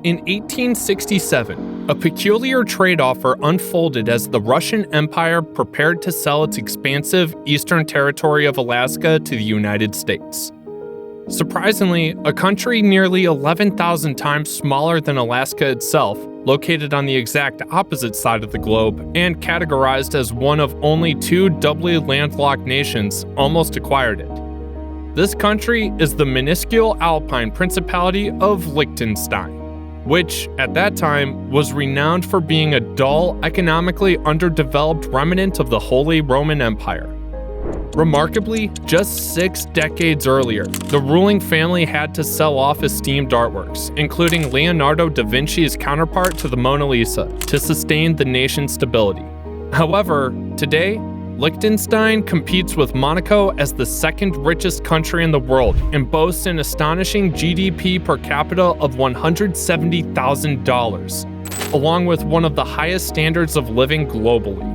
In 1867, a peculiar trade offer unfolded as the Russian Empire prepared to sell its expansive eastern territory of Alaska to the United States. Surprisingly, a country nearly 11,000 times smaller than Alaska itself, located on the exact opposite side of the globe and categorized as one of only two doubly landlocked nations, almost acquired it. This country is the minuscule Alpine Principality of Liechtenstein, which, at that time, was renowned for being a dull, economically underdeveloped remnant of the Holy Roman Empire. Remarkably, just 6 decades earlier, the ruling family had to sell off esteemed artworks, including Leonardo da Vinci's counterpart to the Mona Lisa, to sustain the nation's stability. However, today, Liechtenstein competes with Monaco as the second richest country in the world and boasts an astonishing GDP per capita of $170,000, along with one of the highest standards of living globally.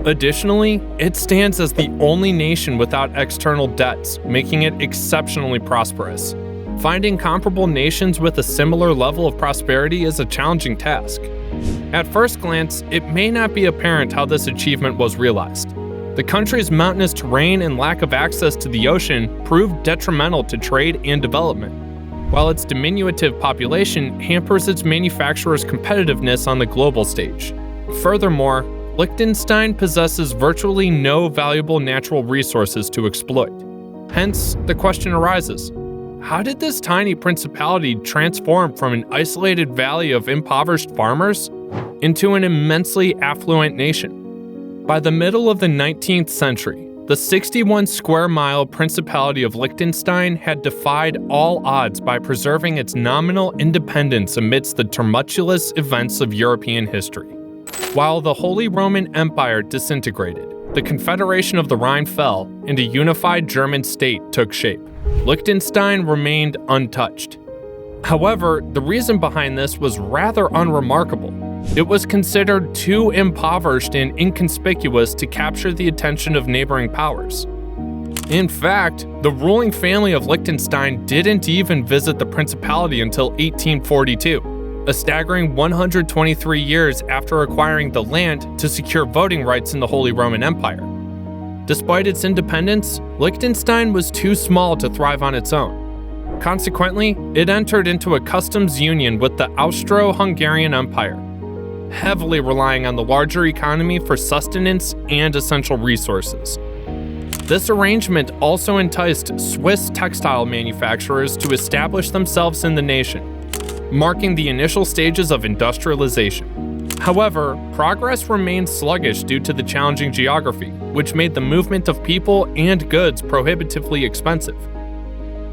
Additionally, it stands as the only nation without external debts, making it exceptionally prosperous. Finding comparable nations with a similar level of prosperity is a challenging task. At first glance, it may not be apparent how this achievement was realized. The country's mountainous terrain and lack of access to the ocean proved detrimental to trade and development, while its diminutive population hampers its manufacturers' competitiveness on the global stage. Furthermore, Liechtenstein possesses virtually no valuable natural resources to exploit. Hence, the question arises, how did this tiny principality transform from an isolated valley of impoverished farmers into an immensely affluent nation? By the middle of the 19th century, the 61-square-mile Principality of Liechtenstein had defied all odds by preserving its nominal independence amidst the tumultuous events of European history. While the Holy Roman Empire disintegrated, the Confederation of the Rhine fell, and a unified German state took shape. Liechtenstein remained untouched. However, the reason behind this was rather unremarkable. It was considered too impoverished and inconspicuous to capture the attention of neighboring powers. In fact, the ruling family of Liechtenstein didn't even visit the principality until 1842, a staggering 123 years after acquiring the land to secure voting rights in the Holy Roman Empire. Despite its independence, Liechtenstein was too small to thrive on its own. Consequently, it entered into a customs union with the Austro-Hungarian Empire, heavily relying on the larger economy for sustenance and essential resources. This arrangement also enticed Swiss textile manufacturers to establish themselves in the nation, marking the initial stages of industrialization. However, progress remained sluggish due to the challenging geography, which made the movement of people and goods prohibitively expensive.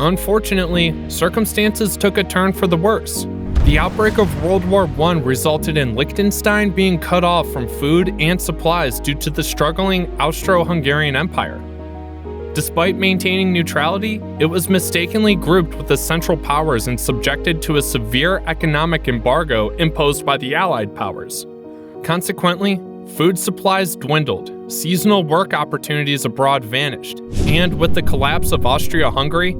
Unfortunately, circumstances took a turn for the worse. The outbreak of World War I resulted in Liechtenstein being cut off from food and supplies due to the struggling Austro-Hungarian Empire. Despite maintaining neutrality, it was mistakenly grouped with the Central Powers and subjected to a severe economic embargo imposed by the Allied powers. Consequently, food supplies dwindled, seasonal work opportunities abroad vanished, and with the collapse of Austria-Hungary,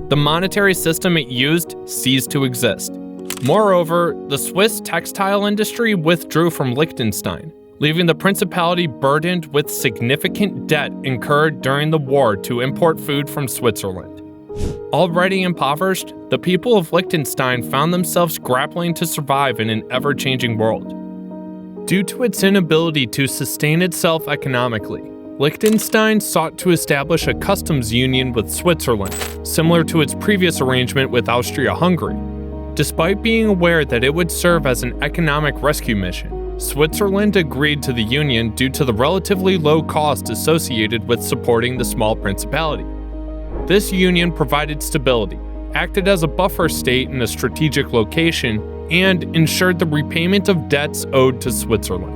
the monetary system it used ceased to exist. Moreover, the Swiss textile industry withdrew from Liechtenstein, leaving the principality burdened with significant debt incurred during the war to import food from Switzerland. Already impoverished, the people of Liechtenstein found themselves grappling to survive in an ever-changing world. Due to its inability to sustain itself economically, Liechtenstein sought to establish a customs union with Switzerland, similar to its previous arrangement with Austria-Hungary. Despite being aware that it would serve as an economic rescue mission, Switzerland agreed to the union due to the relatively low cost associated with supporting the small principality. This union provided stability, acted as a buffer state in a strategic location, and ensured the repayment of debts owed to Switzerland.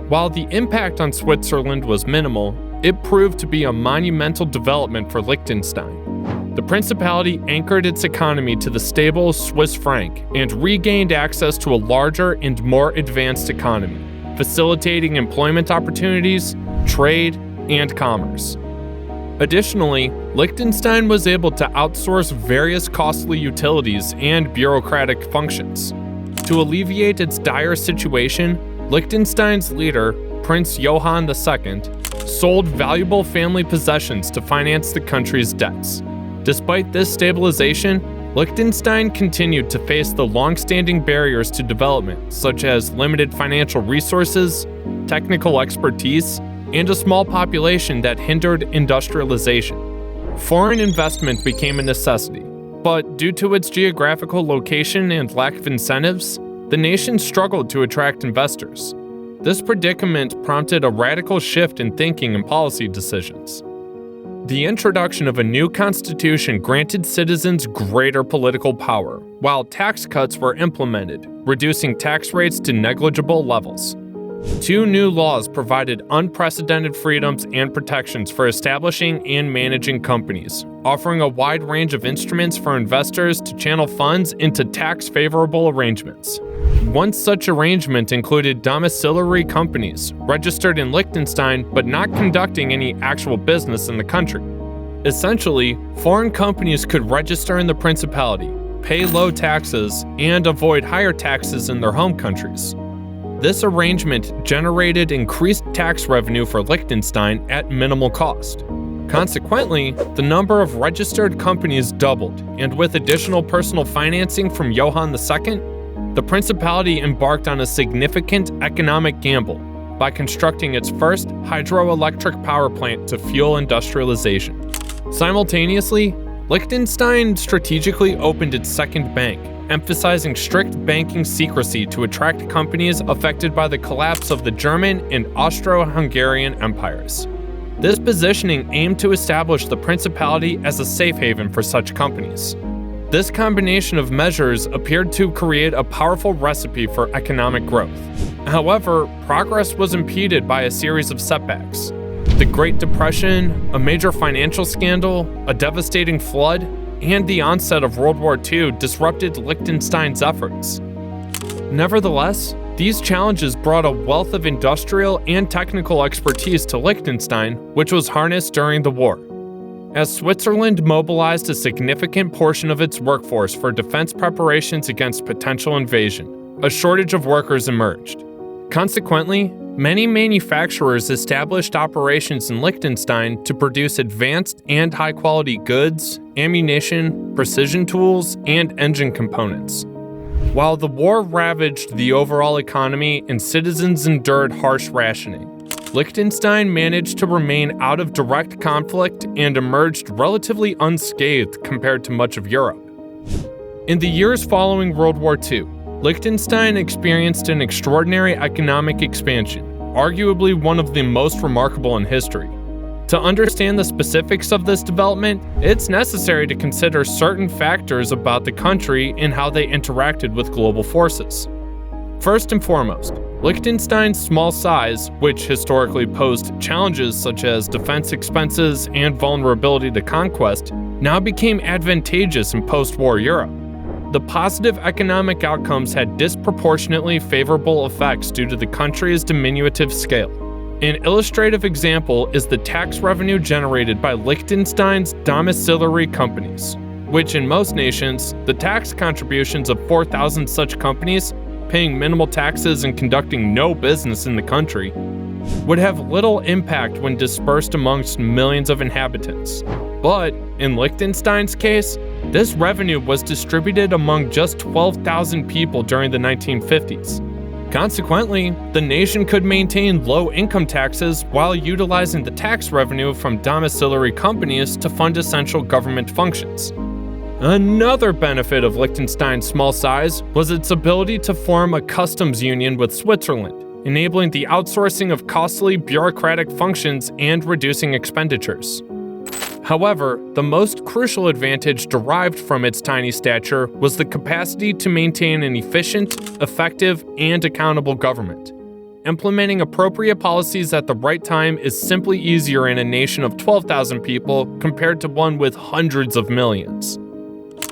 While the impact on Switzerland was minimal, it proved to be a monumental development for Liechtenstein. The principality anchored its economy to the stable Swiss franc and regained access to a larger and more advanced economy, facilitating employment opportunities, trade, and commerce. Additionally, Liechtenstein was able to outsource various costly utilities and bureaucratic functions. To alleviate its dire situation, Liechtenstein's leader, Prince Johann II, sold valuable family possessions to finance the country's debts. Despite this stabilization, Liechtenstein continued to face the long-standing barriers to development, such as limited financial resources, technical expertise, and a small population that hindered industrialization. Foreign investment became a necessity, but due to its geographical location and lack of incentives, the nation struggled to attract investors. This predicament prompted a radical shift in thinking and policy decisions. The introduction of a new constitution granted citizens greater political power, while tax cuts were implemented, reducing tax rates to negligible levels. Two new laws provided unprecedented freedoms and protections for establishing and managing companies, offering a wide range of instruments for investors to channel funds into tax-favorable arrangements. One such arrangement included domiciliary companies, registered in Liechtenstein but not conducting any actual business in the country. Essentially, foreign companies could register in the principality, pay low taxes, and avoid higher taxes in their home countries. This arrangement generated increased tax revenue for Liechtenstein at minimal cost. Consequently, the number of registered companies doubled, and with additional personal financing from Johann II, the principality embarked on a significant economic gamble by constructing its first hydroelectric power plant to fuel industrialization. Simultaneously, Liechtenstein strategically opened its second bank, emphasizing strict banking secrecy to attract companies affected by the collapse of the German and Austro-Hungarian empires. This positioning aimed to establish the principality as a safe haven for such companies. This combination of measures appeared to create a powerful recipe for economic growth. However, progress was impeded by a series of setbacks. The Great Depression, a major financial scandal, a devastating flood, and the onset of World War II disrupted Liechtenstein's efforts. Nevertheless, these challenges brought a wealth of industrial and technical expertise to Liechtenstein, which was harnessed during the war. As Switzerland mobilized a significant portion of its workforce for defense preparations against potential invasion, a shortage of workers emerged. Consequently, many manufacturers established operations in Liechtenstein to produce advanced and high-quality goods, ammunition, precision tools, and engine components. While the war ravaged the overall economy and citizens endured harsh rationing, Liechtenstein managed to remain out of direct conflict and emerged relatively unscathed compared to much of Europe. In the years following World War II, Liechtenstein experienced an extraordinary economic expansion, arguably one of the most remarkable in history. To understand the specifics of this development, it's necessary to consider certain factors about the country and how they interacted with global forces. First and foremost, Liechtenstein's small size, which historically posed challenges such as defense expenses and vulnerability to conquest, now became advantageous in post-war Europe. The positive economic outcomes had disproportionately favorable effects due to the country's diminutive scale. An illustrative example is the tax revenue generated by Liechtenstein's domiciliary companies, which in most nations, the tax contributions of 4,000 such companies paying minimal taxes and conducting no business in the country would have little impact when dispersed amongst millions of inhabitants. But in Liechtenstein's case, this revenue was distributed among just 12,000 people during the 1950s. Consequently, the nation could maintain low income taxes while utilizing the tax revenue from domiciliary companies to fund essential government functions. Another benefit of Liechtenstein's small size was its ability to form a customs union with Switzerland, enabling the outsourcing of costly bureaucratic functions and reducing expenditures. However, the most crucial advantage derived from its tiny stature was the capacity to maintain an efficient, effective, and accountable government. Implementing appropriate policies at the right time is simply easier in a nation of 12,000 people compared to one with hundreds of millions.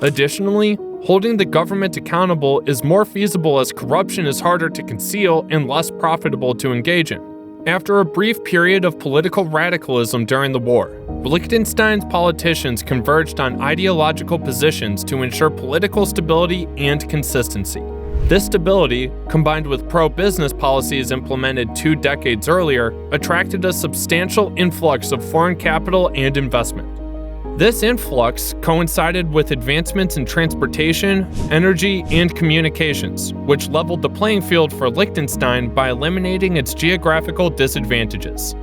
Additionally, holding the government accountable is more feasible as corruption is harder to conceal and less profitable to engage in. After a brief period of political radicalism during the war, Liechtenstein's politicians converged on ideological positions to ensure political stability and consistency. This stability, combined with pro-business policies implemented 2 decades earlier, attracted a substantial influx of foreign capital and investment. This influx coincided with advancements in transportation, energy, and communications, which leveled the playing field for Liechtenstein by eliminating its geographical disadvantages.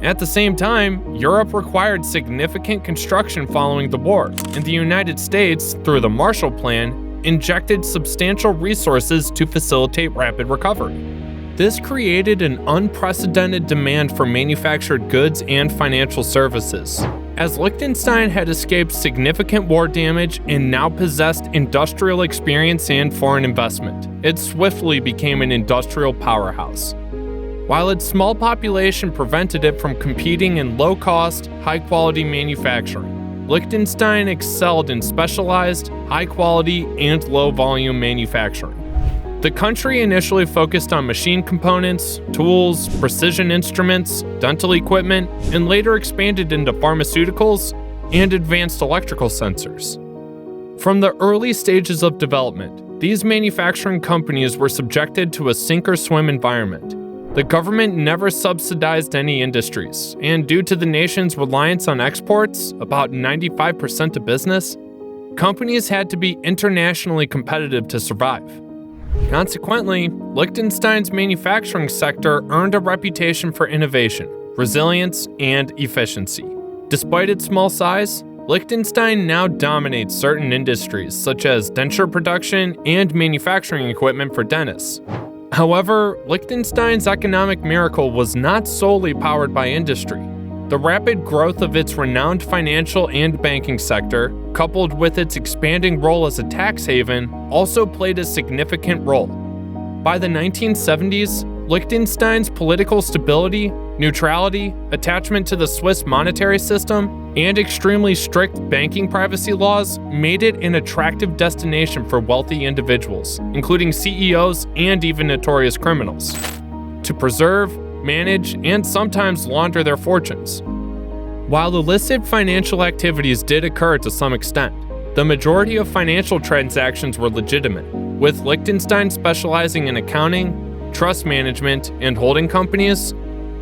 At the same time, Europe required significant construction following the war, and the United States, through the Marshall Plan, injected substantial resources to facilitate rapid recovery. This created an unprecedented demand for manufactured goods and financial services. As Liechtenstein had escaped significant war damage and now possessed industrial experience and foreign investment, it swiftly became an industrial powerhouse. While its small population prevented it from competing in low-cost, high-quality manufacturing, Liechtenstein excelled in specialized, high-quality, and low-volume manufacturing. The country initially focused on machine components, tools, precision instruments, dental equipment, and later expanded into pharmaceuticals and advanced electrical sensors. From the early stages of development, these manufacturing companies were subjected to a sink-or-swim environment. The government never subsidized any industries, and due to the nation's reliance on exports, about 95% of business, companies had to be internationally competitive to survive. Consequently, Liechtenstein's manufacturing sector earned a reputation for innovation, resilience, and efficiency. Despite its small size, Liechtenstein now dominates certain industries such as denture production and manufacturing equipment for dentists. However, Liechtenstein's economic miracle was not solely powered by industry. The rapid growth of its renowned financial and banking sector, coupled with its expanding role as a tax haven, also played a significant role. By the 1970s, Liechtenstein's political stability, neutrality, attachment to the Swiss monetary system, and extremely strict banking privacy laws made it an attractive destination for wealthy individuals, including CEOs and even notorious criminals, to preserve, manage, and sometimes launder their fortunes. While illicit financial activities did occur to some extent, the majority of financial transactions were legitimate, with Liechtenstein specializing in accounting, trust management, and holding companies,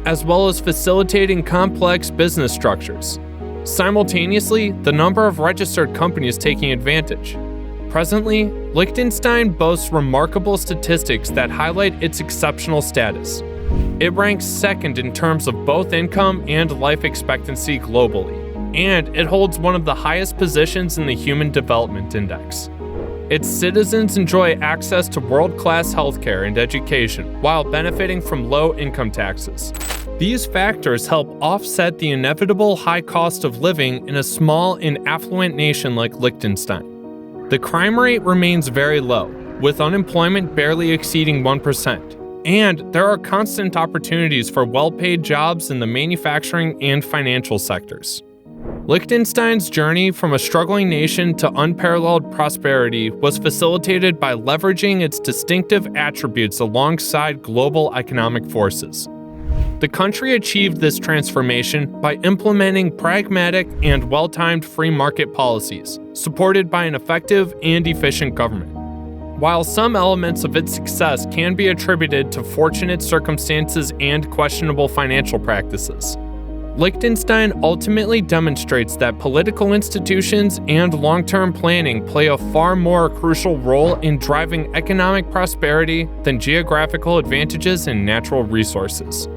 as well as facilitating complex business structures. Simultaneously, the number of registered companies taking advantage. Presently, Liechtenstein boasts remarkable statistics that highlight its exceptional status. It ranks second in terms of both income and life expectancy globally, and it holds one of the highest positions in the Human Development Index. Its citizens enjoy access to world-class healthcare and education while benefiting from low income taxes. These factors help offset the inevitable high cost of living in a small and affluent nation like Liechtenstein. The crime rate remains very low, with unemployment barely exceeding 1%. And there are constant opportunities for well-paid jobs in the manufacturing and financial sectors. Liechtenstein's journey from a struggling nation to unparalleled prosperity was facilitated by leveraging its distinctive attributes alongside global economic forces. The country achieved this transformation by implementing pragmatic and well-timed free market policies, supported by an effective and efficient government. While some elements of its success can be attributed to fortunate circumstances and questionable financial practices, Liechtenstein ultimately demonstrates that political institutions and long-term planning play a far more crucial role in driving economic prosperity than geographical advantages and natural resources.